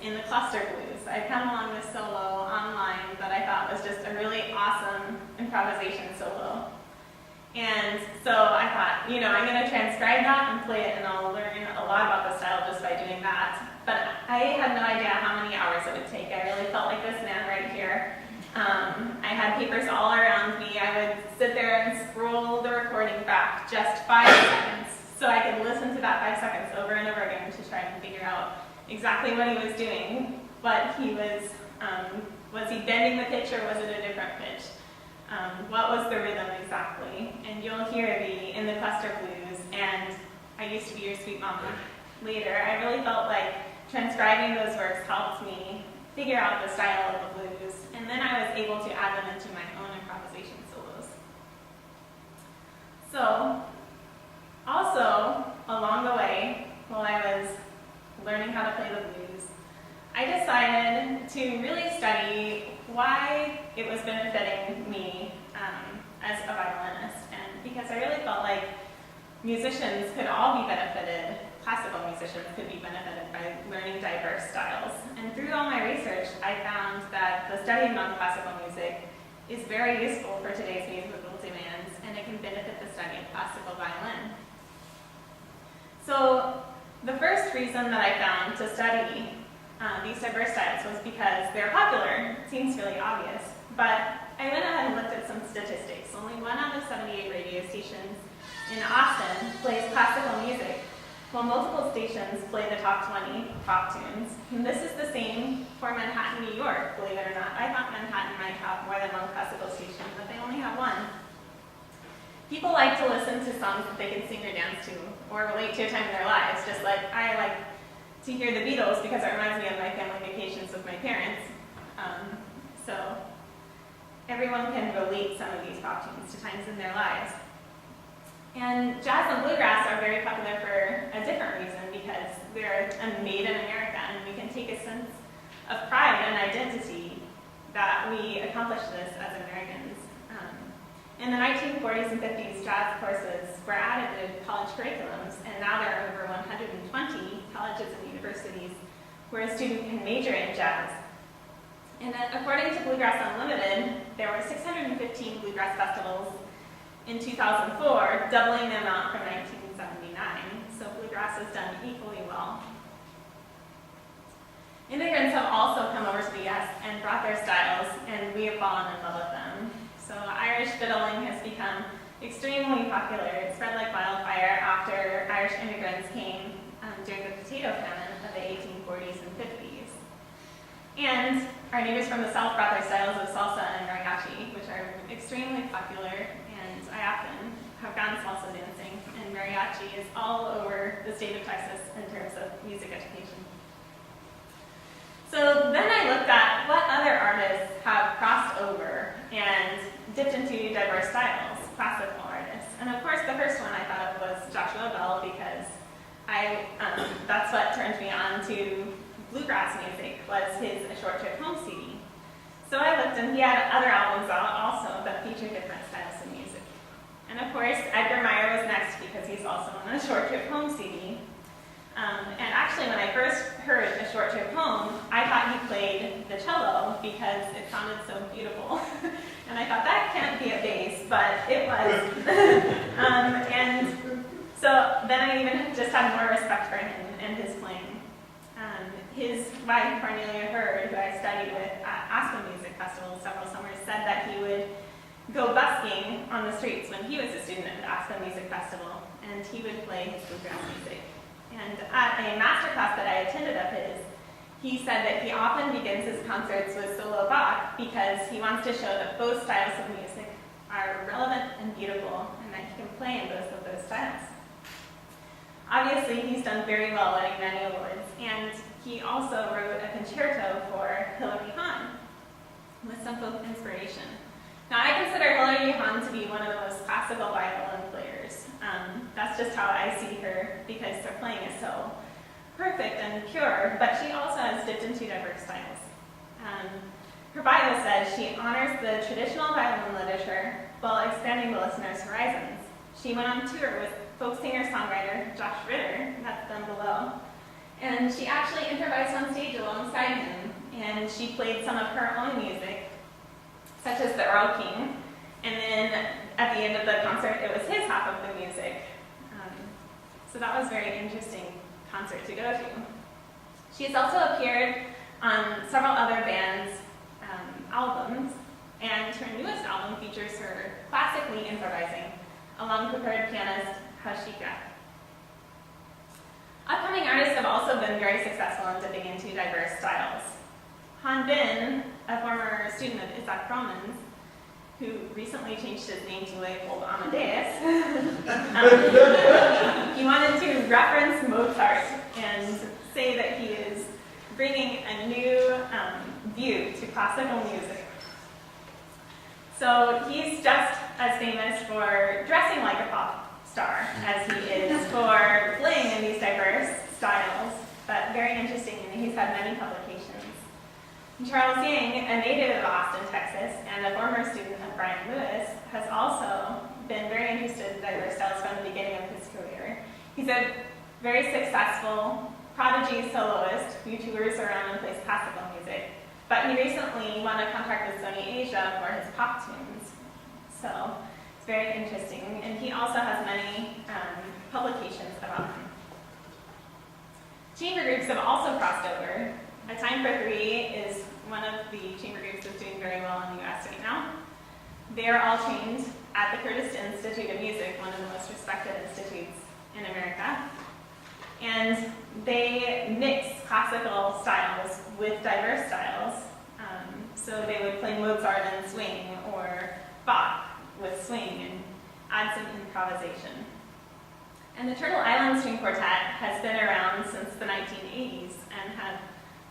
in the cluster blues. I'd come along this solo online that I thought was just a really awesome improvisation solo. And so I thought, I'm going to transcribe that and play it, and I'll learn a lot about the style just by doing that. But I had no idea how many hours it would take. I really felt like this man right here. I had papers all around me. I would sit there and scroll the recording back just 5 seconds so I could listen to that 5 seconds over and over again to try and figure out exactly what he was doing. What he was he bending the pitch or was it a different pitch? What was the rhythm exactly? And you'll hear in the cluster blues, and I used to be your sweet mama later. I really felt like transcribing those works helped me figure out the style of the blues, and then I was able to add them into my own improvisation solos. So, also, along the way, while I was learning how to play the blues, I decided to really study why it was benefiting me as a violinist, and because I really felt like musicians could all be benefited, classical musicians could be benefited by learning diverse styles. And through all my research, I found that the study of non-classical music is very useful for today's musical demands, and it can benefit the study of classical violin. So the first reason that I found to study these diverse styles was because they're popular. It seems really obvious, but I went ahead and looked at some statistics. Only 1 out of 78 radio stations in Austin plays classical music, while multiple stations play the top 20 pop tunes. And this is the same for Manhattan, New York, believe it or not. I thought Manhattan might have more than 1 classical station, but they only have 1. People like to listen to songs that they can sing or dance to, or relate to a time in their lives, just like I like to hear the Beatles because it reminds me of my family vacations with my parents. So everyone can relate some of these pop tunes to times in their lives. And jazz and bluegrass are very popular for a different reason, because they're made in America, and we can take a sense of pride and identity that we accomplished this as Americans. In the 1940s and 50s, jazz courses were added to college curriculums, and now there are over 120 colleges and universities where a student can major in jazz. And according to Bluegrass Unlimited, there were 615 bluegrass festivals in 2004, doubling the amount from 1979. So bluegrass has done equally well. Immigrants have also come over to the U.S. and brought their styles, and we have fallen in love with them. So Irish fiddling has become extremely popular. It spread like wildfire after Irish immigrants came during the potato famine of the 1840s and 50s. And our neighbors from the South brought their styles of salsa and mariachi, which are extremely popular, and I often have gone salsa dancing, and mariachi is all over the state of Texas in terms of music education. So then I looked at what other artists have crossed over and dipped into diverse styles, classical artists. And of course, the first one I thought of was Joshua Bell, because that's what turned me on to bluegrass music, was his A Short Trip Home CD. So I looked, and he had other albums out also that featured different styles of music. And of course, Edgar Meyer was next, because he's also on A Short Trip Home CD. And actually, when I first heard A Short Trip Home, I thought he played the cello because it sounded so beautiful. And I thought, that can't be a bass, but it was. And so then I even just had more respect for him and his playing. His wife, Cornelia Hurd, who I studied with at Aspen Music Festival several summers, said that he would go busking on the streets when he was a student at the Aspen Music Festival, and he would play his bluegrass music. And at a master class that I attended of his, he said that he often begins his concerts with solo Bach because he wants to show that both styles of music are relevant and beautiful, and that he can play in both of those styles. Obviously, he's done very well winning many awards, and he also wrote a concerto for Hilary Hahn with some folk inspiration. Now, I consider Hilary Hahn to be one of the most classical violin players. That's just how I see her, because her playing is so perfect and pure, but she also has dipped into diverse styles. Her bio says she honors the traditional violin literature while expanding the listener's horizons. She went on tour with folk singer-songwriter Josh Ritter, that's them below, and she actually improvised on stage alongside and she played some of her own music, such as the Earl King, and then at the end of the concert, it was his half of the music. So that was a very interesting concert to go to. She's also appeared on several other bands' albums, and her newest album features her classically improvising, along with prepared pianist Hashika. Upcoming artists have also been very successful in dipping into diverse styles. Han Bin, a former student of Isaac Romans, who recently changed his name to Leopold Amadeus, he wanted to reference Mozart and say that he is bringing a new view to classical music. So he's just as famous for dressing like a pop star as he is for playing in these diverse styles, but very interesting, and he's had many publications. Charles Yang, a native of Austin, Texas, and a former student of Brian Lewis, has also been very interested in diverse styles from the beginning of his career. He's a very successful prodigy soloist who tours around and plays classical music, but he recently won a contract with Sony Asia for his pop tunes. So it's very interesting, and he also has many publications about him. Chamber groups have also crossed over. A Time for Three is one of the chamber groups that's doing very well in the US right now. They are all trained at the Curtis Institute of Music, one of the most respected institutes in America. And they mix classical styles with diverse styles. So they would play Mozart and swing, or Bach with swing, and add some improvisation. And the Turtle Island String Quartet has been around since the 1980s and have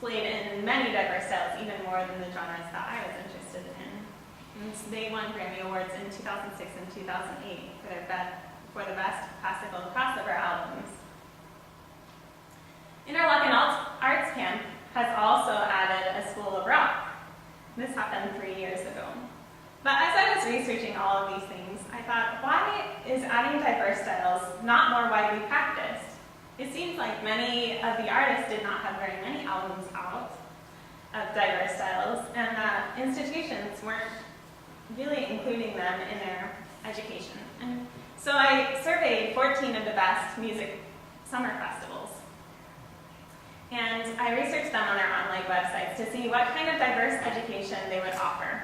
played in many diverse styles, even more than the genres that I was interested in. And so they won Grammy Awards in 2006 and 2008 for the best classical crossover albums. Interlochen Arts Camp has also added a School of Rock. This happened 3 years ago. But as I was researching all of these things, I thought, why is adding diverse styles not more widely practiced? It seems like many of the artists did not have very many albums out of diverse styles, and that institutions weren't really including them in their education. And so I surveyed 14 of the best music summer festivals. And I researched them on their online websites to see what kind of diverse education they would offer.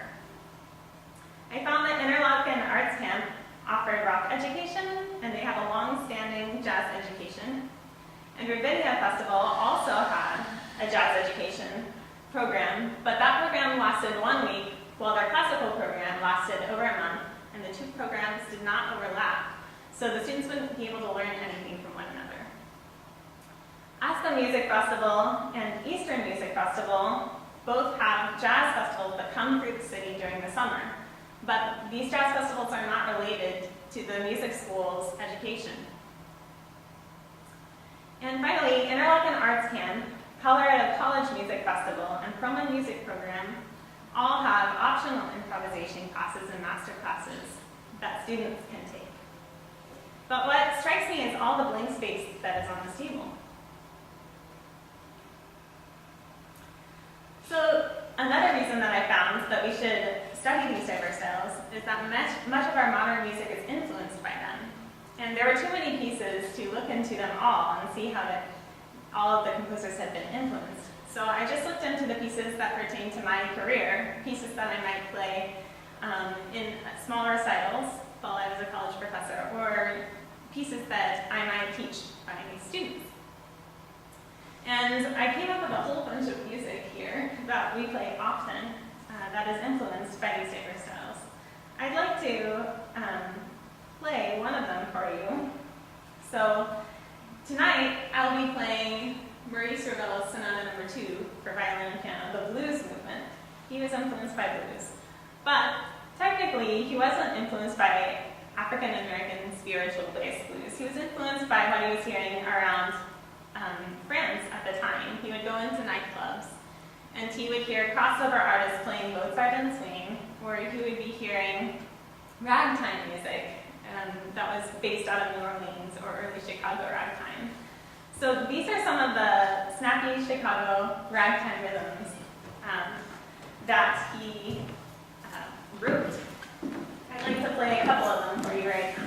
I found that Interlochen Arts Camp offered rock education, and they have a long-standing jazz education. And Ravinia Festival also had a jazz education program, but that program lasted 1 week, while their classical program lasted over a month, and the two programs did not overlap, so the students wouldn't be able to learn anything from one another. Aspen Music Festival and Eastern Music Festival both have jazz festivals that come through the city during the summer, but these jazz festivals are not related to the music school's education. And finally, Interlochen Arts Camp, Colorado College Music Festival, and Proman Music Program all have optional improvisation classes and master classes that students can take. But what strikes me is all the blank space that is on this table. So another reason that I found that we should study these diverse styles is that much of our modern music is influenced by them. And there were too many pieces to look into them all and see how all of the composers had been influenced. So I just looked into the pieces that pertain to my career, pieces that I might play in smaller recitals while I was a college professor, or pieces that I might teach my students. And I came up with a whole bunch of music here that we play often that is influenced by these diverse styles. I'd like to play one of them for you. So tonight I'll be playing Maurice Ravel's Sonata No. 2 for violin and piano, the blues movement. He was influenced by blues. But technically he wasn't influenced by African American spiritual-based blues. He was influenced by what he was hearing around France at the time. He would go into nightclubs and he would hear crossover artists playing Mozart and swing, or he would be hearing ragtime music that was based out of New Orleans or early Chicago ragtime. So these are some of the snappy Chicago ragtime rhythms that he wrote. I'd like to play a couple of them for you right now.